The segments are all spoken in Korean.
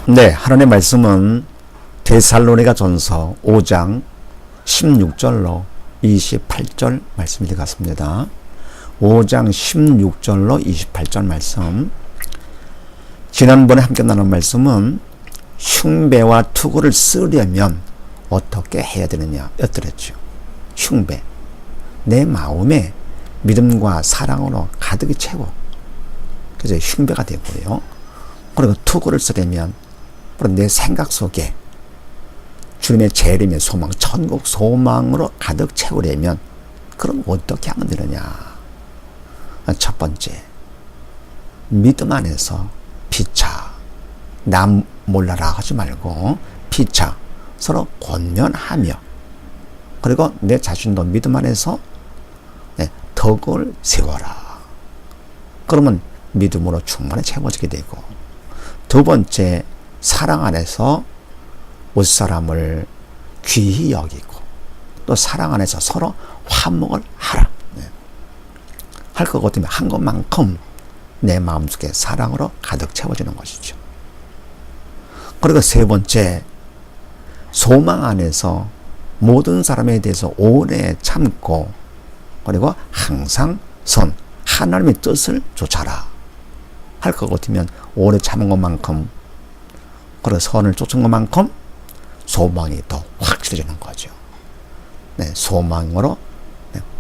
네, 하나님의 말씀은 데살로니가 전서 5장 16절로 28절 말씀이 되겠습니다. 5장 16절로 28절 말씀. 지난번에 함께 나눈 말씀은 흉배와 투구를 쓰려면 어떻게 해야 되느냐 였더랬죠. 흉배, 내 마음에 믿음과 사랑으로 가득히 채워, 그래서 흉배가 되고요. 그리고 투구를 쓰려면 내 생각 속에 주님의 재림의 소망, 천국 소망으로 가득 채우려면 그럼 어떻게 하면 되느냐. 첫 번째, 믿음 안에서 피차, 남 몰라라 하지 말고 피차, 서로 권면하며, 그리고 내 자신도 믿음 안에서 덕을 세워라. 그러면 믿음으로 충만히 채워지게 되고, 두 번째, 사랑 안에서 옷사람을 귀히 여기고, 또 사랑 안에서 서로 화목을 하라. 할 것 같으면 한 것만큼 내 마음속에 사랑으로 가득 채워지는 것이죠. 그리고 세 번째, 소망 안에서 모든 사람에 대해서 오래 참고, 그리고 항상 하나님의 뜻을 쫓아라. 할 것 같으면 오래 참은 것만큼, 그리고 선을 쫓은 것만큼 소망이 더 확실해지는 거죠. 소망으로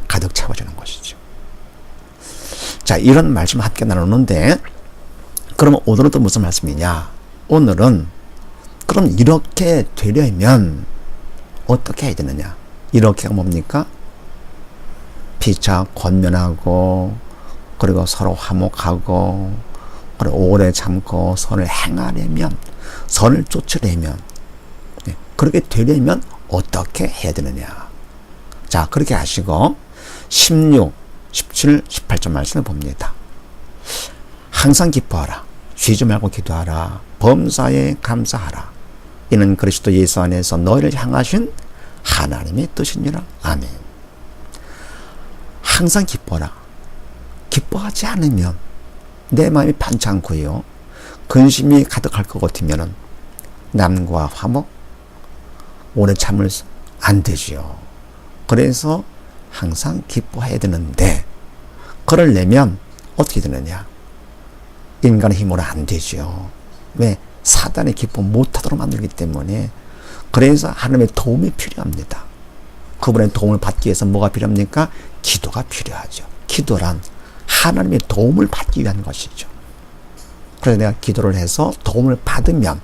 가득 채워지는 것이죠. 자, 이런 말씀 함께 나누는데, 그러면 오늘은 또 무슨 말씀이냐? 오늘은 그럼 이렇게 되려면 어떻게 해야 되느냐? 이렇게가 뭡니까? 피차 권면하고, 그리고 서로 화목하고, 그리고 오래 참고 선을 행하려면, 선을 쫓으려면, 그렇게 되려면 어떻게 해야 되느냐? 자, 그렇게 하시고 16, 17, 18절 말씀을 봅니다. 항상 기뻐하라. 쉬지 말고 기도하라. 범사에 감사하라. 이는 그리스도 예수 안에서 너희를 향하신 하나님의 뜻이니라. 아멘. 항상 기뻐하라. 기뻐하지 않으면 내 마음이 반치 않고요, 근심이 가득할 것 같으면 남과 화목, 오래 참을 안 되지요. 그래서 항상 기뻐해야 되는데, 그러려면 어떻게 되느냐? 인간의 힘으로 안 되죠. 왜? 사단의 기뻐 못하도록 만들기 때문에. 그래서 하나님의 도움이 필요합니다. 그분의 도움을 받기 위해서 뭐가 필요합니까? 기도가 필요하죠. 기도란 하나님의 도움을 받기 위한 것이죠. 그래서 내가 기도를 해서 도움을 받으면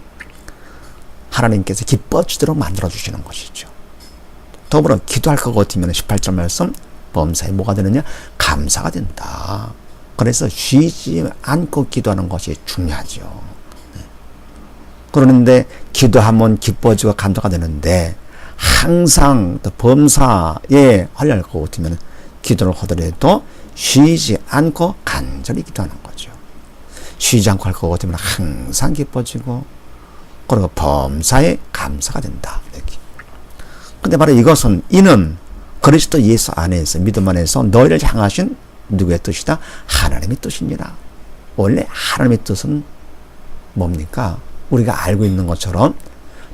하나님께서 기뻐지도록 만들어주시는 것이죠. 더불어 기도할 것 같으면 18절 말씀, 범사에 뭐가 되느냐? 감사가 된다. 그래서 쉬지 않고 기도하는 것이 중요하죠. 그러는데 기도하면 기뻐지고 감사가 되는데, 항상 또 범사에 하려할 것 같으면 기도를 하더라도 쉬지 않고 간절히 기도하는 거죠. 쉬지 않고 할 것 같으면 항상 기뻐지고, 그리고 범사에 감사가 된다. 이렇게. 근데 바로 이것은, 이는 그리스도 예수 안에서, 믿음 안에서 너희를 향하신 누구의 뜻이다? 하나님의 뜻이니라. 원래 하나님의 뜻은 뭡니까? 우리가 알고 있는 것처럼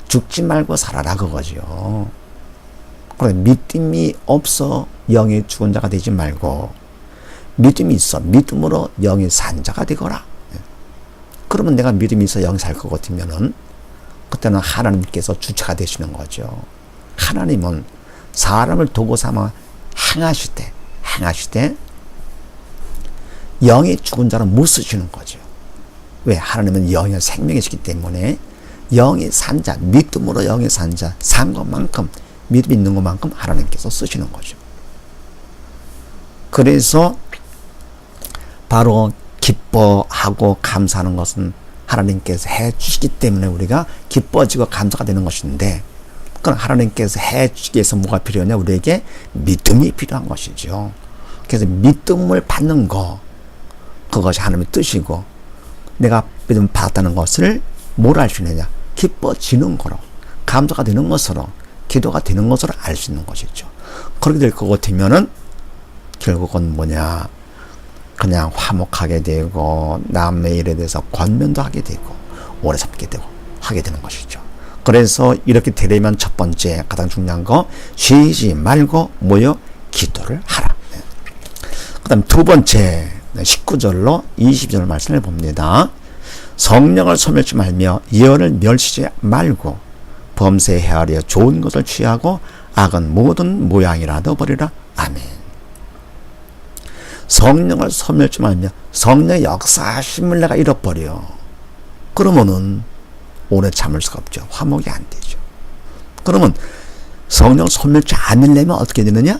죽지 말고 살아라, 그거죠. 그래, 믿음이 없어 영이 죽은 자가 되지 말고 믿음이 있어 믿음으로 영이 산 자가 되거라. 그러면 내가 믿음이 있어 영이 살 것 같으면은 그때는 하나님께서 주체가 되시는 거죠. 하나님은 사람을 도구 삼아 행하시되 영이 죽은 자는 못 쓰시는 거죠. 왜? 하나님은 영의 생명이시기 때문에 영이 산 자, 믿음으로 영이 산 자, 산 것만큼, 믿음 있는 것만큼 하나님께서 쓰시는 거죠. 그래서 바로 기뻐하고 감사하는 것은 하나님께서 해 주시기 때문에 우리가 기뻐지고 감사가 되는 것인데, 그럼 하나님께서 해 주시기 위해서 뭐가 필요하냐? 우리에게 믿음이 필요한 것이죠. 그래서 믿음을 받는 거, 그것이 하나님의 뜻이고, 내가 믿음을 받았다는 것을 뭘 알 수 있느냐? 기뻐지는 거로, 감사가 되는 것으로, 기도가 되는 것으로 알 수 있는 것이죠. 그렇게 될 것 같으면은 결국은 뭐냐? 그냥 화목하게 되고 남의 일에 대해서 권면도 하게 되고 오래 참게 되고 하게 되는 것이죠. 그래서 이렇게 되려면 첫 번째 가장 중요한 거, 쉬지 말고 모여 기도를 하라. 그 다음 두 번째 19절로 20절 말씀을 봅니다. 성령을 소멸치 말며 예언을 멸시지 말고 범죄 헤아려 좋은 것을 취하고 악은 모든 모양이라도 버리라. 아멘. 성령을 소멸치 말며 성령의 역사심을 내가 잃어버려. 그러면은 오래 참을 수가 없죠. 화목이 안 되죠. 그러면 성령을 소멸치 않으려면 어떻게 되느냐?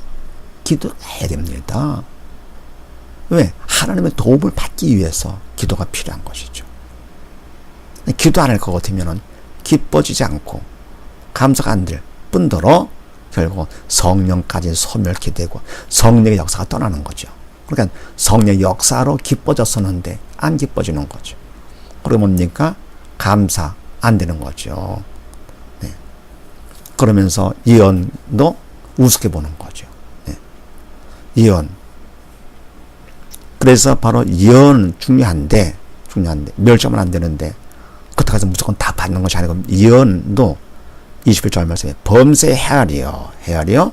기도해야 됩니다. 왜? 하나님의 도움을 받기 위해서 기도가 필요한 것이죠. 기도 안 할 것 같으면 기뻐지지 않고 감사가 안 될 뿐더러 결국 성령까지 소멸케 되고 성령의 역사가 떠나는 거죠. 그러니까 성령의 역사로 기뻐졌었는데 안 기뻐지는 거죠. 그러고 뭡니까? 감사 안 되는 거죠. 네. 그러면서 예언도 우습게 보는 거죠. 네. 예언. 그래서 바로 예언은 중요한데 멸시하면 안 되는데 그렇다고 해서 무조건 다 받는 것이 아니고 예언도 21절 말씀에 범죄 헤아려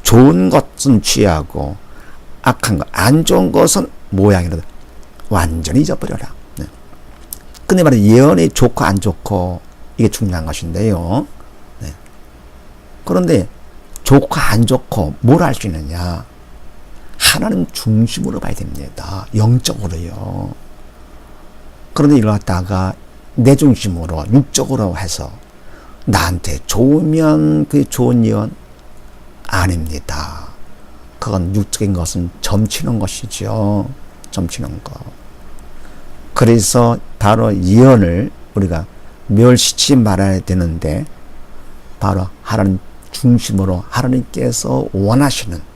좋은 것은 취하고 악한 것, 안 좋은 것은 모양이라도 완전히 잊어버려라. 네. 근데 말은 예언이 좋고 안 좋고 이게 중요한 것인데요. 네. 그런데 좋고 안 좋고 뭘 알 수 있느냐? 하나님 중심으로 봐야 됩니다. 영적으로요. 그런데 이걸 갖다가 내 중심으로 육적으로 해서 나한테 좋으면 그게 좋은 예언 아닙니다. 그건 육적인 것은 점치는 것이죠. 점치는 거. 그래서 바로 예언을 우리가 멸시치 말아야 되는데 바로 하나님 중심으로 하나님께서 원하시는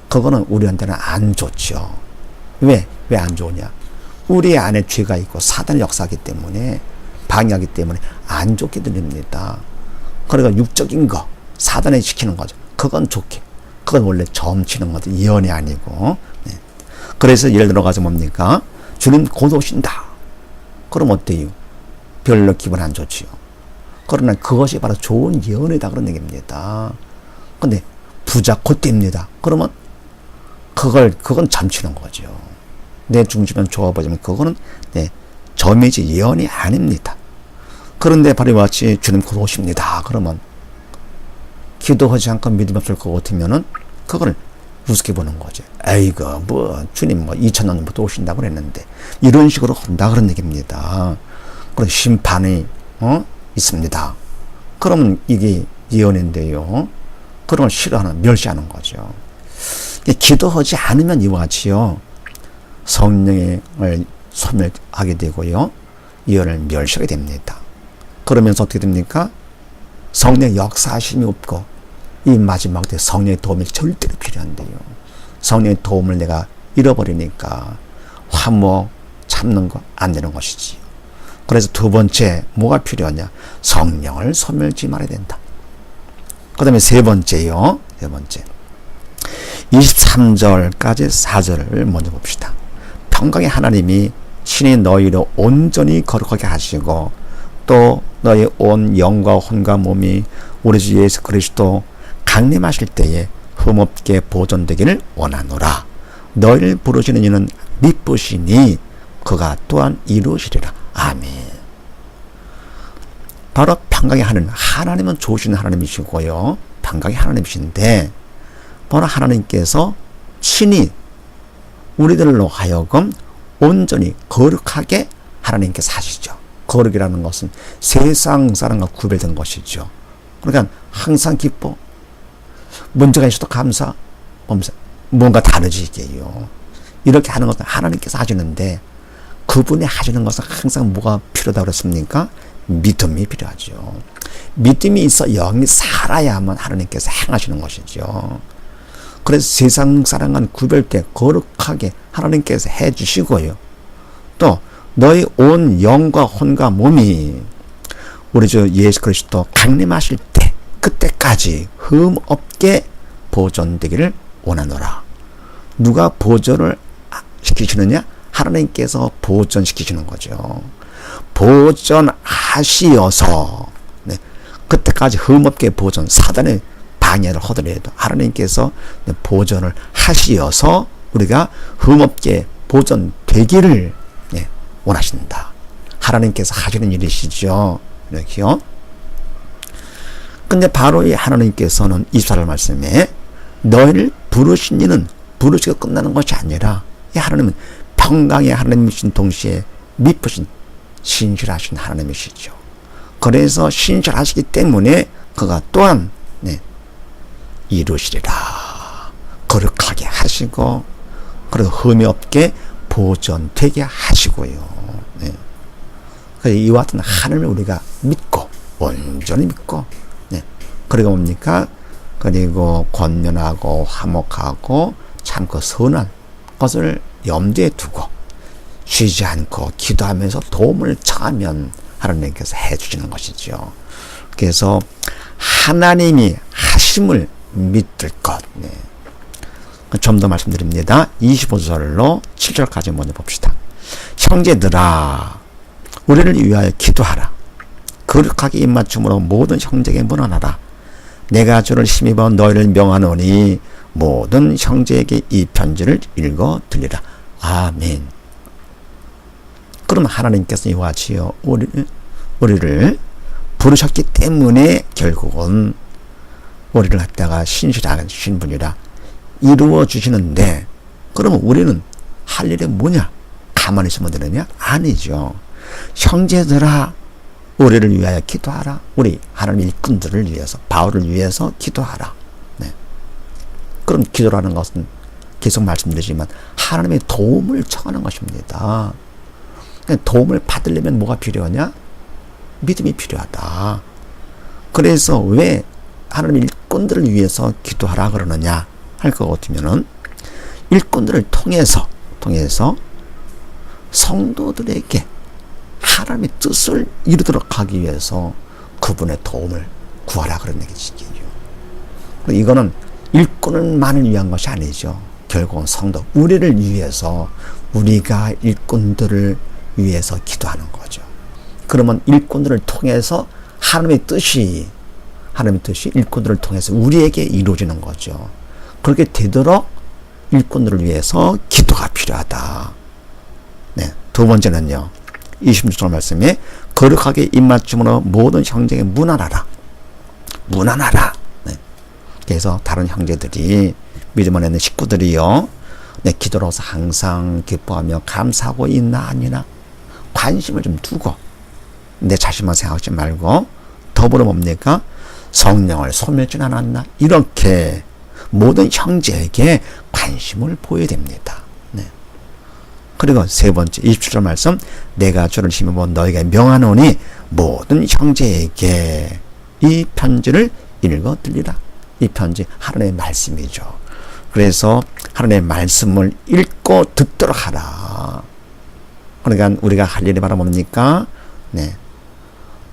그거는 우리한테는 안 좋죠. 왜 안 좋으냐? 우리 안에 죄가 있고 사단의 역사하기 때문에 방해하기 때문에 안 좋게 들립니다. 그러니까 육적인 거 사단에 시키는 거죠. 그건 좋게. 그건 원래 점치는 거죠. 예언이 아니고. 네. 그래서 예를 들어가서 뭡니까? 주님 곧 오신다. 그럼 어때요? 별로 기분 안 좋지요. 그러나 그것이 바로 좋은 예언이다 그런 얘기입니다. 근데 부자 곧 됩니다. 그러면 그건 점치는 거죠. 내 중심은 좋아보지만 그거는 점이지 예언이 아닙니다. 그런데 바로 마치 주님 곧 오십니다. 그러면 기도하지 않고 믿음 없을 것 같으면은 그걸 우습게 보는 거죠. 에이그 주님 2000년 전부터 오신다고 그랬는데 이런 식으로 한다 그런 얘기입니다. 그런 심판이 있습니다. 그러면 이게 예언인데요. 그런 걸 싫어하는 멸시하는 거죠. 기도하지 않으면 이와 같이요. 성령을 소멸하게 되고요. 예언을 멸시하게 됩니다. 그러면서 어떻게 됩니까? 성령의 역사하심이 없고 이 마지막 때 성령의 도움이 절대로 필요한데요. 성령의 도움을 내가 잃어버리니까 화목 참는 거 안 되는 것이지요. 그래서 두 번째 뭐가 필요하냐? 성령을 소멸지 말아야 된다. 그 다음에 세 번째요. 23절까지 4절을 먼저 봅시다. 평강의 하나님이 친히 너희로 온전히 거룩하게 하시고 또 너희 온 영과 혼과 몸이 우리 주 예수 그리스도 강림하실 때에 흠없게 보존되기를 원하노라. 너희를 부르시는 이는 미쁘시니 그가 또한 이루시리라. 아멘. 바로 평강의 하나님은 좋으신 하나님이시고요. 평강의 하나님이신데 바로 하나님께서 친히 우리들로 하여금 온전히 거룩하게 하나님께서 하시죠. 거룩이라는 것은 세상 사람과 구별된 것이죠. 그러니까 항상 기뻐. 문제가 있어도 감사. 뭔가 다르지 이게요. 이렇게 하는 것은 하나님께서 하시는데 그분이 하시는 것은 항상 뭐가 필요하다고 그랬습니까? 믿음이 필요하죠. 믿음이 있어 영이 살아야만 하나님께서 행하시는 것이죠. 그래서 세상 사람과는 구별돼 거룩하게 하나님께서 해주시고요. 또 너희 온 영과 혼과 몸이 우리 주 예수 그리스도 강림하실 때 그때까지 흠 없게 보존되기를 원하노라. 누가 보존을 시키시느냐? 하나님께서 보존시키시는 거죠. 보전하시어서, 네, 그때까지 흠없게 보전, 사단의 방해를 하더라도 하나님께서 보전을 하시어서 우리가 흠없게 보전되기를, 네, 원하신다. 하나님께서 하시는 일이시죠. 이렇게요. 근데 바로 이 하나님께서는 24절 말씀에 너희를 부르신 이는 부르시고 끝나는 것이 아니라, 이 하나님은 평강의 하나님이신 동시에 미쁘신 신실하신 하나님이시죠. 그래서 신실하시기 때문에 그가 또한, 네, 이루시리라. 거룩하게 하시고, 그리고 흠이 없게 보존되게 하시고요. 네. 이와 같은 하나님을 우리가 믿고, 온전히 믿고, 네. 그리고 뭡니까? 그리고 권면하고 화목하고 참고 선한 것을 염두에 두고 쉬지 않고 기도하면서 도움을 청하면 하나님께서 해주시는 것이죠. 그래서 하나님이 하심을 믿을 것. 네. 좀 더 말씀드립니다. 25절로 7절까지 먼저 봅시다. 형제들아, 우리를 위하여 기도하라. 거룩하게 입맞춤으로 모든 형제에게 문안하라. 내가 주를 힘입어 너희를 명하노니 모든 형제에게 이 편지를 읽어 들리라. 아멘. 그럼 하나님께서 이와 같이요, 우리를 부르셨기 때문에 결국은 우리를 갖다가 신실하신 분이라 이루어 주시는데, 그러면 우리는 할 일이 뭐냐? 가만히 있으면 되느냐? 아니죠. 형제들아, 우리를 위하여 기도하라. 우리 하나님 일꾼들을 위해서, 바울을 위해서 기도하라. 네. 그럼 기도라는 것은 계속 말씀드리지만 하나님의 도움을 청하는 것입니다. 도움을 받으려면 뭐가 필요하냐? 믿음이 필요하다. 그래서 왜 하나님 일꾼들을 위해서 기도하라 그러느냐 할 것 같으면은, 일꾼들을 통해서 성도들에게 하나님의 뜻을 이루도록 하기 위해서 그분의 도움을 구하라 그런 얘기죠. 이거는 일꾼만을 위한 것이 아니죠. 결국은 성도, 우리를 위해서, 우리가 일꾼들을 위해서 기도하는 거죠. 그러면 일꾼들을 통해서 하나님의 뜻이 일꾼들을 통해서 우리에게 이루어지는 거죠. 그렇게 되도록 일꾼들을 위해서 기도가 필요하다. 네. 두 번째는요, 26절 말씀에 거룩하게 입맞춤으로 모든 형제에게 문안하라. 네. 그래서 다른 형제들이, 믿음 안에 있는 식구들이요, 네, 기도로서 항상 기뻐하며 감사하고 있나 아니나 관심을 좀 두고, 내 자신만 생각하지 말고 더불어 뭡니까? 성령을 소멸지 않았나? 이렇게 모든 형제에게 관심을 보여야 됩니다. 네. 그리고 세 번째 27절 말씀, 내가 주를 힘입어 너희에게 명하노니 모든 형제에게 이 편지를 읽어 들리라. 이 편지 하나님의 말씀이죠. 그래서 하나님의 말씀을 읽고 듣도록 하라. 그러니까 우리가 할 일이 바로 뭡니까? 네.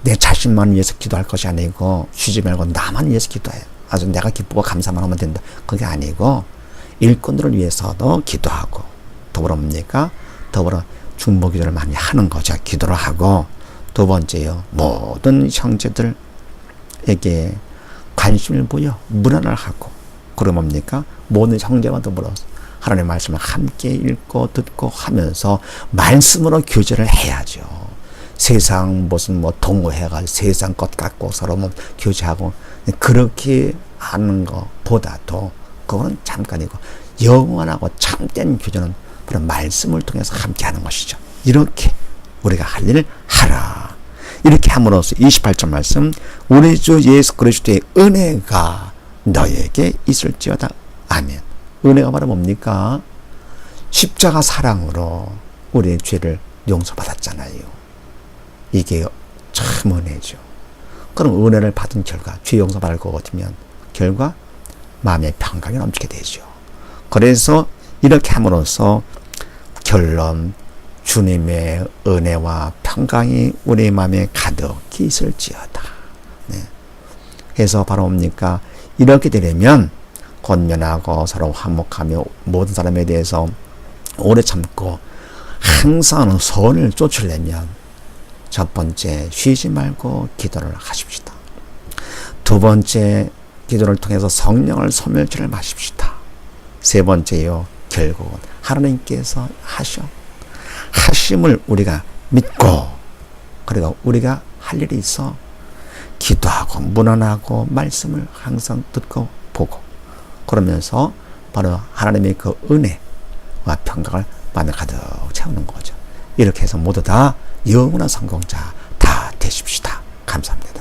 내 자신만 위해서 기도할 것이 아니고, 쉬지 말고 나만 위해서 기도해. 아주 내가 기쁘고 감사만 하면 된다. 그게 아니고 일꾼들을 위해서도 기도하고, 더불어 뭡니까? 더불어 중보기도를 많이 하는 거죠. 기도를 하고, 두 번째요, 모든 형제들에게 관심을 보여 문안을 하고, 그럼 뭡니까? 모든 형제와 더불어 하나님의 말씀을 함께 읽고 듣고 하면서 말씀으로 교제를 해야죠. 세상 무슨 동호회가 세상 것 갖고 서로 교제하고 그렇게 하는 것보다도 그거는 잠깐이고, 영원하고 참된 교제는 그런 말씀을 통해서 함께 하는 것이죠. 이렇게 우리가 할 일을 하라. 이렇게 함으로써 28절 말씀, 우리 주 예수 그리스도의 은혜가 너에게 있을지어다. 아멘. 은혜가 바로 뭡니까? 십자가 사랑으로 우리의 죄를 용서받았잖아요. 이게 참 은혜죠. 그럼 은혜를 받은 결과, 죄 용서받을 것 같으면 결과 마음의 평강이 넘치게 되죠. 그래서 이렇게 함으로써 결론, 주님의 은혜와 평강이 우리 마음에 가득히 있을지어다. 네. 그래서 바로 뭡니까? 이렇게 되려면 권면하고 서로 화목하며 모든 사람에 대해서 오래 참고 항상 선을 쫓으려면 첫 번째, 쉬지 말고 기도를 하십시다. 두 번째, 기도를 통해서 성령을 소멸제를 마십시다. 세 번째요, 결국은 하나님께서 하심을 우리가 믿고, 그리고 우리가 할 일이 있어 기도하고 문안하고 말씀을 항상 듣고 보고, 그러면서 바로 하나님의 그 은혜와 평강을 마음에 가득 채우는 거죠. 이렇게 해서 모두 다 영원한 성공자 다 되십시다. 감사합니다.